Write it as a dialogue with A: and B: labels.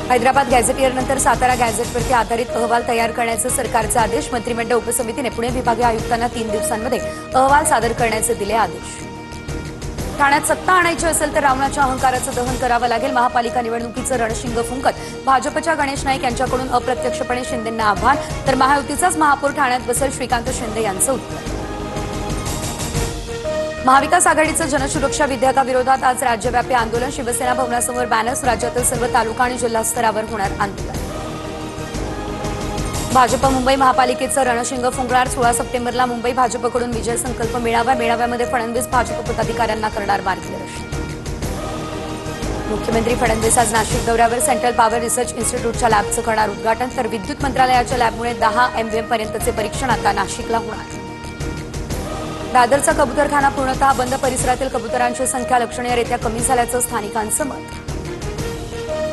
A: हैदराबाद गॅझेटियरनंतर सातारा गॅझेटवरती आधारित अहवाल तयार करण्याचे सरकारचे आदेश. मंत्रिमंडळ उपसमितीने पुणे विभागीय आयुक्तांना 3 दिवसांमध्ये अहवाल सादर करण्याचे दिले आदेश. ठाण्यात सत्ता आणायची असेल तर रावणाच्या अहंकाराचं दहन करावं लागेल. महापालिका निवडणुकीचं रणशिंग फुंकत भाजपच्या गणेश नाईक यांच्याकडून अप्रत्यक्षपणे शिंदेंना आव्हान, तर महायुतीचाच महापौर ठाण्यात बसेल, श्रीकांत शिंदे यांचं उत्तर. महाविकास आघाडीचं जनसुरक्षा विधेयकाविरोधात आज राज्यव्यापी आंदोलन. शिवसेना भवनासमोर बॅनर्स. राज्यातील सर्व तालुका आणि जिल्हा स्तरावर होणार आंदोलन. भाजप मुंबई महापालिकेचं रणशिंग फुंकणार. 16 सप्टेंबरला मुंबई भाजपकडून विजय संकल्प मेळावा. मेळाव्यामध्ये फडणवीस भाजप पदाधिकाऱ्यांना करणार मार्गदर्शन. मुख्यमंत्री फडणवीस आज नाशिक दौऱ्यावर. सेंट्रल पॉवर रिसर्च इन्स्टिट्यूटच्या लॅबचं करणार उद्घाटन, तर विद्युत मंत्रालयाच्या लॅबमुळे 10 MVM पर्यंतचे परीक्षण आता नाशिकला होणार. दादरचा कबुतरखाना पूर्णतः बंद. परिसरातील कबुतरांची संख्या लक्षणीयरित्या कमी झाल्याचं स्थानिकांचं मत.